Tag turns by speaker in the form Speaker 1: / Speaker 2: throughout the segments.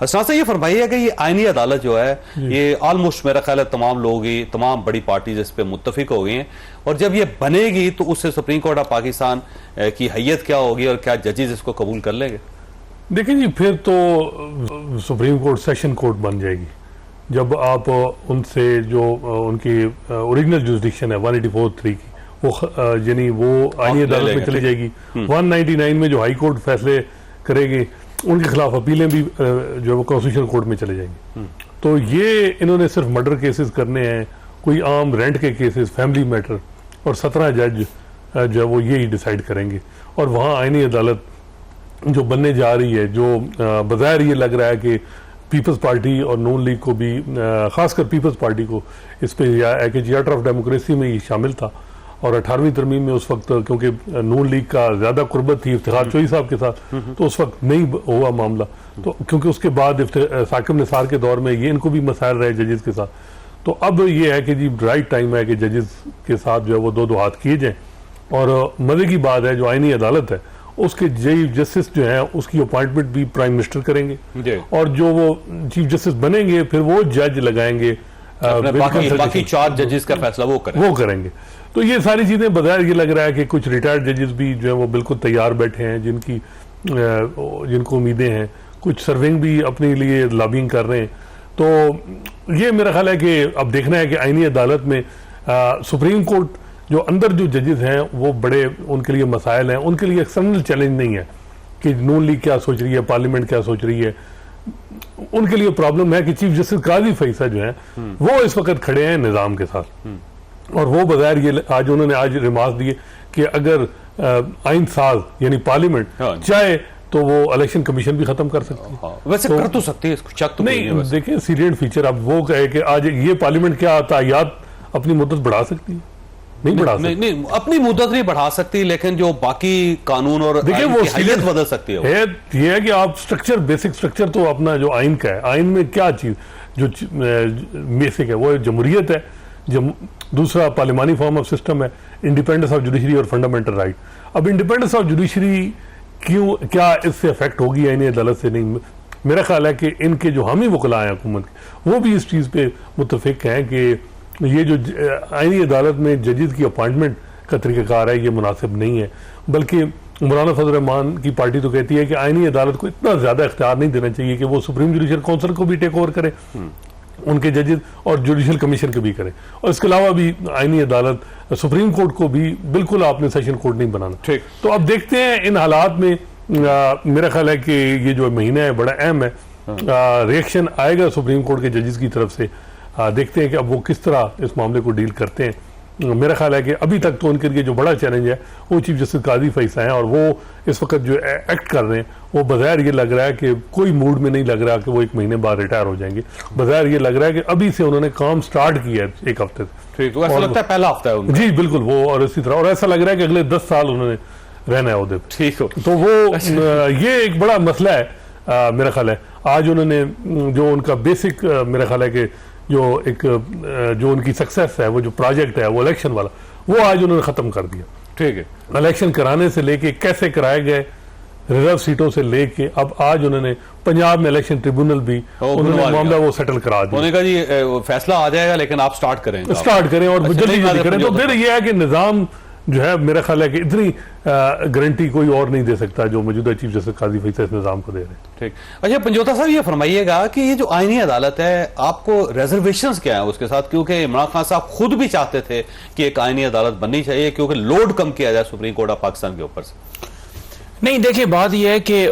Speaker 1: हसनासा ये फरमाइए कि ये आईनी अदालत जो है ये ऑलमोस्ट मेरा ख्याल है तमाम लोग ही तमाम बड़ी पार्टीज इस पे मुत्तफिक हो गई हैं और जब ये बनेगी तो उससे सुप्रीम कोर्ट ऑफ पाकिस्तान की हैयत क्या होगी और क्या जजेस इसको कबूल कर लेंगे?
Speaker 2: देखिए जी, फिर तो सुप्रीम कोर्ट सेशन कोर्ट बन जाएगी जब आप उनसे जो उनकी ओरिजिनल जुरिसडिक्शन है 184(3) की वो यानी वो आईनी अदालत में चली जाएगी। 199 में जो हाई कोर्ट फैसले करेगी उनके खिलाफ अपीलें भी जो है वो कॉन्स्टिट्यूशनल कोर्ट में चले जाएंगी। तो ये इन्होंने सिर्फ मर्डर केसेस करने हैं, कोई आम रेंट के केसेस, फैमिली मैटर, और 17 जज जो है वो यही डिसाइड करेंगे। और वहाँ आईनी अदालत जो बनने जा रही है, जो बज़ाहिर ये लग रहा है कि पीपल्स पार्टी और नून लीग को भी, खासकर पीपल्स पार्टी को इस पे चार्टर ऑफ डेमोक्रेसी में ही शामिल था और 18वीं तरमीम में उस वक्त क्योंकि नून लीग का ज्यादा कुर्बत थी इफ्तिखार चोई साहब के साथ, तो उस वक्त नहीं हुआ मामला। तो क्योंकि उसके बाद साकिब निसार के दौर में ये इनको भी मसाइल रहे जजेस के साथ। तो अब ये है कि जी राइट टाइम है कि जजेस के साथ जो है वो दो हाथ किए जाएं। और मजे की बात है, जो आईनी अदालत है उसके चीफ जस्टिस जो है उसकी अपॉइंटमेंट भी प्राइम मिनिस्टर करेंगे और जो वो चीफ जस्टिस बनेंगे फिर वो जज लगाएंगे,
Speaker 1: बाकी 4 जजेस का फैसला वो
Speaker 2: करेंगे। तो ये सारी चीजें बजाय ये लग रहा है कि कुछ रिटायर्ड जजेस भी जो है वो बिल्कुल तैयार बैठे हैं, जिनको उम्मीदें हैं, कुछ सर्विंग भी अपने लिए लॉबिंग कर रहे हैं। तो ये मेरा ख्याल है कि अब देखना है कि आईनी अदालत में सुप्रीम कोर्ट जो अंदर जो जजेस हैं वो बड़े उनके लिए मसाइल हैं, उनके लिए एक्सटर्नल चैलेंज नहीं है कि नून लीग क्या सोच रही है, पार्लियामेंट क्या सोच रही है। उनके लिए प्रॉब्लम है कि चीफ जस्टिस काजी फैसल जो है वो इस वक्त खड़े हैं निजाम के साथ और वो बजाय ये आज उन्होंने रिमार्क दिए कि अगर आइन साज यानी पार्लियामेंट चाहे तो वो इलेक्शन कमीशन भी खत्म कर सकती है।
Speaker 1: वैसे कर तो सकती है, इसको शक तो
Speaker 2: नहीं। देखिए सीरियन फीचर अब वो कहे कि आज ये पार्लियामेंट क्या तायात अपनी मुद्दत बढ़ा सकती है, नहीं बढ़ा सकती।
Speaker 1: नहीं, अपनी मुद्दत नहीं बढ़ा सकती, लेकिन जो बाकी कानून और
Speaker 2: देखिए वो
Speaker 1: हैयत बदल सकती है।
Speaker 2: ये है कि आप स्ट्रक्चर, बेसिक स्ट्रक्चर तो अपना जो आइन का है, आइन में क्या चीज जो बेसिक है वो जमहूरियत है, दूसरा पार्लिमानी फॉर्म ऑफ सिस्टम है, इंडिपेंडेंस ऑफ जुडिशरी और फंडामेंटल राइट। अब इंडिपेंडेंस ऑफ जुडिशरी क्या इससे अफेक्ट होगी आईनी अदालत से? नहीं। मेरा ख्याल है कि इनके जो हामी वकला हैं हुकूमत के वो भी इस चीज पे मुत्तफिक हैं कि ये जो आईनी अदालत में जजेस की अपॉइंटमेंट का तरीकाकार है ये मुनासिब नहीं है। बल्कि मौलाना फजल रहमान की पार्टी तो कहती है कि आईनी अदालत को इतना ज्यादा इख्तियार नहीं देना चाहिए कि वो सुप्रीम जुडिशल काउंसिल को भी टेक ओवर करे, उनके जजेस, और जुडिशल कमीशन को भी करें। और इसके अलावा भी आईनी अदालत सुप्रीम कोर्ट को भी बिल्कुल आपने सेशन कोर्ट नहीं बनाना। ठीक, तो अब देखते हैं इन हालात में मेरा ख्याल है कि ये जो महीना है बड़ा अहम है, रिएक्शन आएगा सुप्रीम कोर्ट के जजेस की तरफ से। देखते हैं कि अब वो किस तरह इस मामले को डील करते हैं। मेरा ख्याल है कि अभी तक तो उनके लिए जो बड़ा चैलेंज है वो चीफ जस्टिस काजी फैसल हैं और वो इस वक्त जो एक्ट कर रहे हैं वो बजाय ये लग रहा है कि कोई मूड में नहीं लग रहा कि वो 1 महीने बाद रिटायर हो जाएंगे। बजाय ये लग रहा है कि अभी से उन्होंने काम स्टार्ट किया है 1 हफ्ते से।
Speaker 1: तो ऐसा लगता है पहला हफ्ता है
Speaker 2: जी बिल्कुल वो, और इसी तरह, और ऐसा लग रहा है कि अगले 10 साल उन्होंने रहना है उधर।
Speaker 1: ठीक हो
Speaker 2: तो वो ये एक बड़ा मसला है मेरा ख्याल है। आज उन्होंने जो उनका बेसिक मेरा ख्याल है कि जो उनकी सक्सेस है, वो जो प्रोजेक्ट है वो इलेक्शन वाला, वो आज उन्होंने खत्म कर दिया। ठीक है, इलेक्शन कराने से लेके कैसे कराए गए, रिजर्व सीटों से लेके अब आज उन्होंने पंजाब में इलेक्शन ट्रिब्यूनल भी उन्होंने मामला वो सेटल करा दिया।
Speaker 1: उन्होंने कहा जी फैसला आ जाएगा लेकिन आप स्टार्ट करें
Speaker 2: और जल्दी करें। तो फिर यह है कि निजाम जो है मेरा ख्याल है कि इतनी गारंटी कोई और नहीं दे सकता जो मौजूदा चीफ जस्टिस काजी फैसल इस निजाम को दे रहे हैं।
Speaker 1: ठीक, अच्छा पंजोता साहब ये फरमाइएगा कि ये जो आईनी अदालत है आपको रिजर्वेशंस क्या है उसके साथ? क्योंकि इमरान खान साहब खुद भी चाहते थे कि एक आईनी अदालत बननी चाहिए क्योंकि लोड कम किया जाए सुप्रीम कोर्ट ऑफ पाकिस्तान के ऊपर से।
Speaker 3: नहीं, देखिए बात यह है कि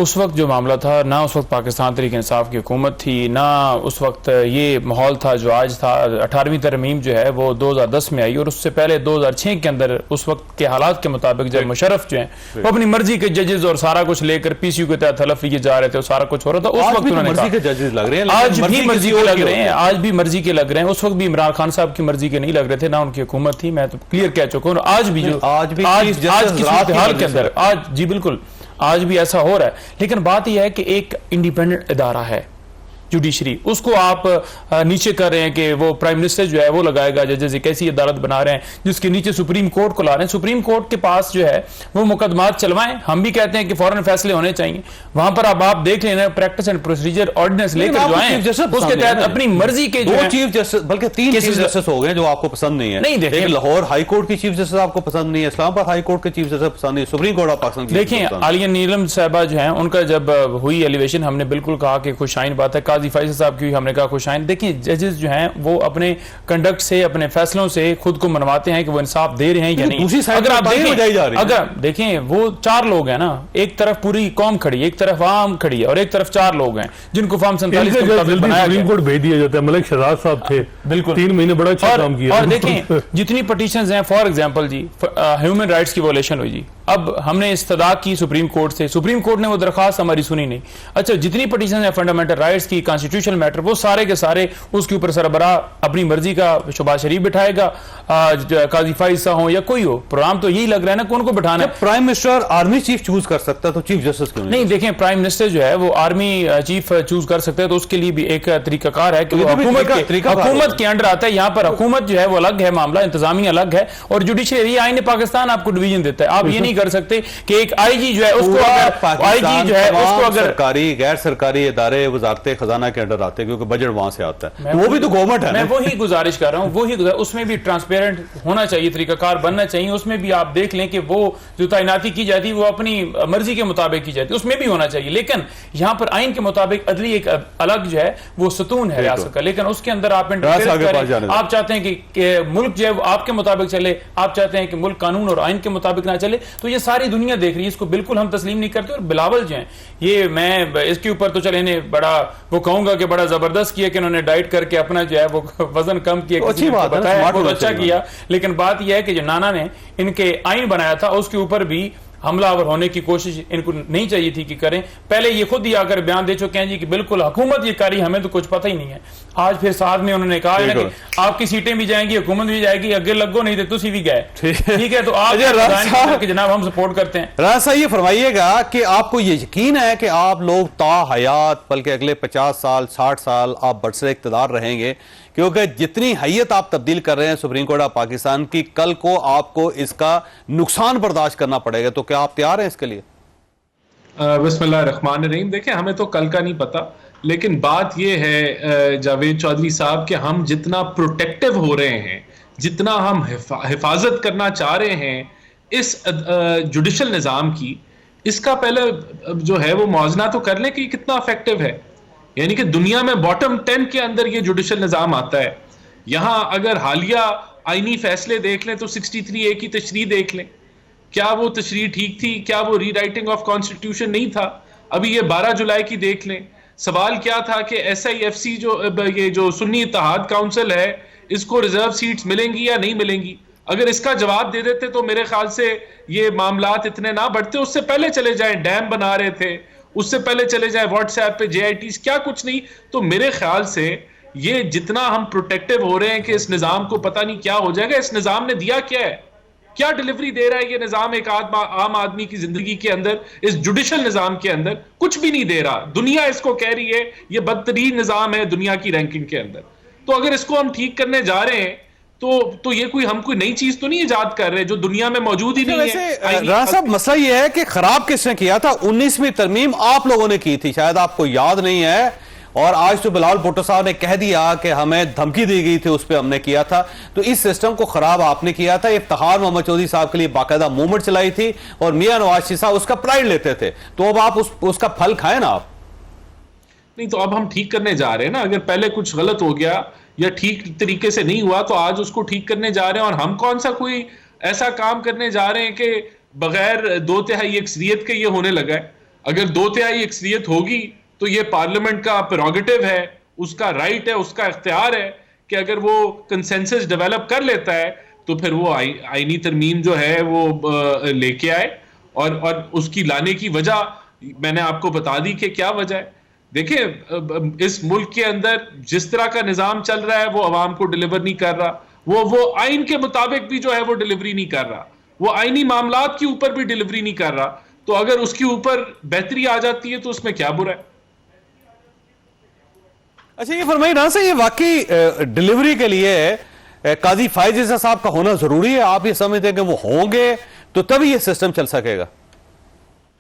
Speaker 3: उस वक्त जो मामला था, ना उस वक्त पाकिस्तान तहरीक इंसाफ की हुकूमत थी, ना उस वक्त ये माहौल था जो आज था। 18वीं तरमीम जो है वो 2010 में आई और उससे पहले 2006 के अंदर उस वक्त के हालात के मुताबिक जब मुशर्रफ जो है वो अपनी मर्जी के जजेस और सारा कुछ लेकर PCU के तहत हलफ लिए जा रहे थे और सारा कुछ हो रहा था। उस वक्त उन्होंने
Speaker 1: मर्जी के जजेस लग रहे हैं,
Speaker 3: आज भी मर्जी के लग रहे हैं, आज भी मर्जी के लग रहे हैं। उस वक्त भी इमरान खान साहब की मर्जी के नहीं लग रहे थे, ना उनकी हुकूमत थी। मैं तो क्लियर कह चुका हूँ। आज भी जो आज की सूरत हाल के अंदर आज जी बिल्कुल आज भी ऐसा हो रहा है। लेकिन बात यह है कि एक इंडिपेंडेंट इदारा है जुडिशरी, उसको आप नीचे कर रहे हैं कि वो प्राइम मिनिस्टर जो है वो लगाएगा जजेस, एक ऐसी अदालत बना रहे हैं जिसके नीचे सुप्रीम कोर्ट को ला रहे हैं। सुप्रीम कोर्ट के पास जो है वो मुकदमात चलवाएं। हम भी कहते हैं कि फौरन फैसले होने चाहिए वहां पर। अब आप देख लेना प्रैक्टिस एंड प्रोसीजर ऑर्डिनेंस लेकर जो आए उसके तहत अपनी मर्जी के जो
Speaker 1: चीफ जस्टिस, बल्कि 3 चीफ जस्टिस हो गए जो आपको पसंद नहीं है।
Speaker 3: नहीं, देखिए,
Speaker 1: लाहौर हाई कोर्ट की चीफ जस्टिस आपको पसंद नहीं है, इस्लामाबाद हाई कोर्ट के चीफ जस्टिस पसंद नहीं, सुप्रीम कोर्ट ऑफ पाकिस्तान
Speaker 3: देखिए आलिया नीलम साहबा जो है उनका जब हुई एलिवेशन हमने बिल्कुल कहा कि खुशाइन बात है। काजी फैसल साहब की हमने कहा खुशाइन। देखिए जजेस जो हैं वो अपने कंडक्ट से, अपने फैसलों से खुद को मनवाते हैं कि वो इंसाफ दे रहे हैं या नहीं। अगर आप देखें वो 4 लोग हैं ना, एक तरफ पूरी कौम खड़ी है, एक तरफ आम खड़ी है और एक तरफ 4 लोग हैं जिनको फॉर्म 47
Speaker 2: सुप्रीम कोर्ट भेज दिया जाता है। मलिक शहजाद साहब थे, बिल्कुल 3 महीने बड़ा अच्छा काम किया।
Speaker 3: और देखें जितनी पटिशंस हैं, फॉर एग्जांपल जी ह्यूमन राइट्स की वोलेशन हुई जी, अब हमने इस्तदाक की सुप्रीम कोर्ट से, सुप्रीम कोर्ट ने वो दरखास्त हमारी सुनी नहीं। अच्छा जितनी पटिशन है फंडामेंटल राइट्स की, कॉन्स्टिट्यूशनल मैटर, वो सारे के सारे उसके ऊपर सरबराह अपनी मर्जी का शहबाज शरीफ बिठाएगा, काजी फाइजा हो या कोई हो। प्रोग्राम तो यही लग रहा है ना कौन को बिठाना है।
Speaker 1: Prime minister army chief choose कर सकता है तो चीफ जस्टिस क्यों
Speaker 3: नहीं? देखें प्राइम मिनिस्टर जो है वो आर्मी चीफ चूज कर सकते हैं, तो उसके लिए भी एक तरीकाकार है कि वो हुकूमत के अंडर आता है। यहाँ पर हुकूमत जो है वो अलग है, मामला इंतजामिया अलग है, और जुडिशरी आईन पाकिस्तान आपको डिवीजन देता है। आप ये नहीं कर सकते कि एक आईजी जो है उसको अगर
Speaker 1: सरकारी गैर सरकारी इदारे वजारत खजाना के अंडर आते हैं क्योंकि बजट वहां से आता है, वो भी तो गवर्नमेंट है।
Speaker 3: मैं वही गुजारिश कर रहा हूँ, उसमें भी ट्रांसपेरेंट होना चाहिए, तरीकाकार बनना चाहिए। उसमें भी आप देख लें कि वो जो तैनाती की जाती है वो अपनी मर्जी के मुताबिक की जाती है, उसमें भी होना चाहिए। लेकिन यहाँ पर आइन के मुताबिक अदली एक अलग जो है वो सतून है रियासत का, लेकिन उसके अंदर आप आप चाहते हैं कि मुल्क जो है वो आपके मुताबिक चले, आप चाहते हैं कि मुल्क कानून और आइन के मुताबिक ना चले, तो ये सारी दुनिया देख रही है, इसको बिल्कुल हम तस्लीम नहीं करते। और बिलावल जो है ये, मैं इसके ऊपर तो चले इन्हें बड़ा वो कहूंगा कि बड़ा जबरदस्त किया कि उन्होंने डाइट करके अपना जो है वो वजन कम किया,
Speaker 1: अच्छी बात है,
Speaker 3: बहुत अच्छा किया। लेकिन बात यह है कि जो नाना ने इनके आइन बनाया था उसके ऊपर भी हमलावर होने की कोशिश इनको नहीं चाहिए थी कि करें। पहले ये खुद ही आकर बयान दे चुके हैं जी कि बिल्कुल हुकूमत ये करी, हमें तो कुछ पता ही नहीं है। आज फिर साथ में उन्होंने कहा है कि आपकी सीटें भी जाएंगी, हुकूमत भी जाएगी, अगे लगो नहीं थे तुसी भी गए, ठीक है। तो आप जनाब हम सपोर्ट करते हैं।
Speaker 1: राज साहब ये फरमाइएगा कि आपको ये यकीन है कि आप लोग ता हयात बल्कि अगले 50 साल 60 साल आप बरसर इक़्तिदार रहेंगे, क्योंकि जितनी हैयत आप तब्दील कर रहे हैं सुप्रीम कोर्ट ऑफ पाकिस्तान की, कल को आपको इसका नुकसान बर्दाश्त करना पड़ेगा, तो क्या आप तैयार हैं इसके लिए?
Speaker 4: बिस्मिल्लाहिर्रहमानिर्रहीम। देखिए हमें तो कल का नहीं पता, लेकिन बात यह है जावेद चौधरी साहब कि हम जितना प्रोटेक्टिव हो रहे हैं, जितना हम हिफाजत करना चाह रहे हैं इस जुडिशल निज़ाम की, इसका पहले जो है वो मुआवजना तो कर लें कि कितना इफेक्टिव है। यानी कि दुनिया में बॉटम 10 के अंदर ये जुडिशल निज़ाम आता है। यहां अगर हालिया आईनी फैसले देख लें तो 63A की तशरीह देख लें, क्या वो तशरीह ठीक थी? क्या वो रीराइटिंग ऑफ कॉन्स्टिट्यूशन नहीं था? अभी ये 12 जुलाई की देख लें, सवाल क्या था कि SIFC जो सुन्नी इत्तेहाद काउंसिल है, इसको रिजर्व सीट्स मिलेंगी या नहीं मिलेंगी? अगर इसका जवाब दे देते तो मेरे ख्याल से ये मामलात इतने ना बढ़ते। उससे पहले चले जाएं, डैम बना रहे थे, उससे पहले चले जाए व्हाट्सएप पे JITs, क्या कुछ नहीं। तो मेरे ख्याल से ये जितना हम प्रोटेक्टिव हो रहे हैं कि इस निजाम को पता नहीं क्या हो जाएगा। इस निजाम ने दिया क्या है, क्या डिलीवरी दे रहा है ये निजाम एक आम आदमी की जिंदगी के अंदर? इस जुडिशल निजाम के अंदर कुछ भी नहीं दे रहा। दुनिया इसको कह रही है ये बदतरीन निजाम है दुनिया की रैंकिंग के अंदर। तो अगर इसको हम ठीक करने जा रहे हैं तो ये हम कोई नई चीज तो नहीं इजाद कर रहे जो दुनिया में मौजूद ही नहीं है।
Speaker 1: राज साहब मसला ये है कि खराब किसने किया था? 19वीं तरमीम आप लोगों ने की थी, शायद आपको याद नहीं है, और आज तो बिलावल भुट्टो साहब ने कह दिया कि हमें धमकी दी गई थी, उस पर हमने किया था। तो इस सिस्टम को खराब आपने किया था। इफ्तिखार मोहम्मद चौधरी साहब के लिए बाकायदा मूवमेंट चलाई थी और मियां नवाज शरीफ साहब उसका प्राइड लेते थे, तो अब आप उसका फल खाए ना आप।
Speaker 4: नहीं तो अब हम ठीक करने जा रहे हैं ना। अगर पहले कुछ गलत हो गया या ठीक तरीके से नहीं हुआ तो आज उसको ठीक करने जा रहे हैं। और हम कौन सा कोई ऐसा काम करने जा रहे हैं कि बगैर 2/3 अक्सरियत के ये होने लगा है। अगर 2/3 अक्सरियत होगी तो ये पार्लियामेंट का प्रेरोगेटिव है, उसका राइट है, उसका इख्तियार है कि अगर वो कंसेंसस डेवलप कर लेता है तो फिर वो आईनी तरमीम जो है वो लेके आए। और उसकी लाने की वजह मैंने आपको बता दी कि क्या वजह है। देखिए इस मुल्क के अंदर जिस तरह का निजाम चल रहा है वो अवाम को डिलीवर नहीं कर रहा। वो आइन के मुताबिक भी जो है वो डिलीवरी नहीं कर रहा, वो आइनी मामलात के ऊपर भी डिलीवरी नहीं कर रहा। तो अगर उसके ऊपर बेहतरी आ जाती है तो उसमें क्या बुरा है?
Speaker 1: अच्छा, ये फरमाइए राना साहब, ये वाकई डिलीवरी के लिए काजी फायज ईसा साहब का होना जरूरी है? आप ये समझते हैं कि वो होंगे तो तभी ये सिस्टम चल सकेगा?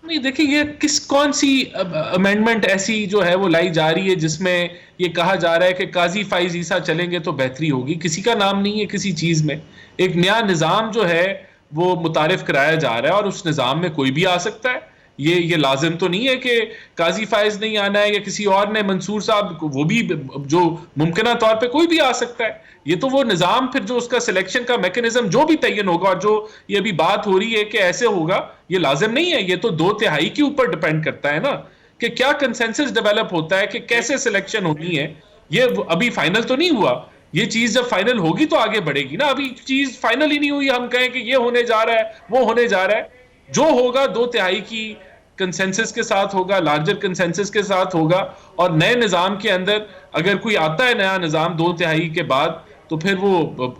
Speaker 4: नहीं, देखिए, ये कौन सी अमेंडमेंट ऐसी जो है वो लाई जा रही है जिसमें ये कहा जा रहा है कि काजी फाइज ईसा चलेंगे तो बेहतरी होगी? किसी का नाम नहीं है किसी चीज में। एक नया निजाम जो है वो मुतारिफ कराया जा रहा है और उस निजाम में कोई भी आ सकता है। ये लाजिम तो नहीं है कि काजी फाइज नहीं आना है या किसी और ने, मंसूर साहब, वो भी जो मुमकिना तौर पे कोई भी आ सकता है। ये तो वो निजाम फिर जो उसका सिलेक्शन का मैकेनिज्म जो भी तयन होगा और जो ये अभी बात हो रही है कि ऐसे होगा, ये लाजिम नहीं है। ये तो 2/3 के ऊपर डिपेंड करता है ना कि क्या कंसेंसस डेवलप होता है कि कैसे सिलेक्शन होनी है। ये अभी फाइनल तो नहीं हुआ। ये चीज जब फाइनल होगी तो आगे बढ़ेगी ना। अभी चीज फाइनल ही नहीं हुई, हम कहें कि ये होने जा रहा है, वो होने जा रहा है। जो होगा 2/3 की कंसेंसस के साथ होगा, लार्जर कंसेंसस के साथ होगा। और नए निजाम के अंदर अगर कोई आता है नया निजाम 2/3 के बाद, तो फिर वो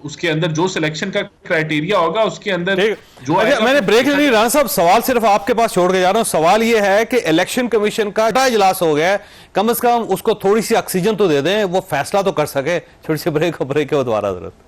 Speaker 4: उसके अंदर जो सिलेक्शन का क्राइटेरिया होगा उसके अंदर जो
Speaker 1: अच्छा, मैंने ब्रेक ले ली राना साहब, सवाल सिर्फ आपके पास छोड़ के जा रहा हूं। सवाल ये है कि इलेक्शन कमीशन का इजलास हो गया है, कम से कम उसको थोड़ी सी ऑक्सीजन तो दे दें, वो फैसला तो कर सके। छोटी सी ब्रेक हो, दोबारा जरूरत।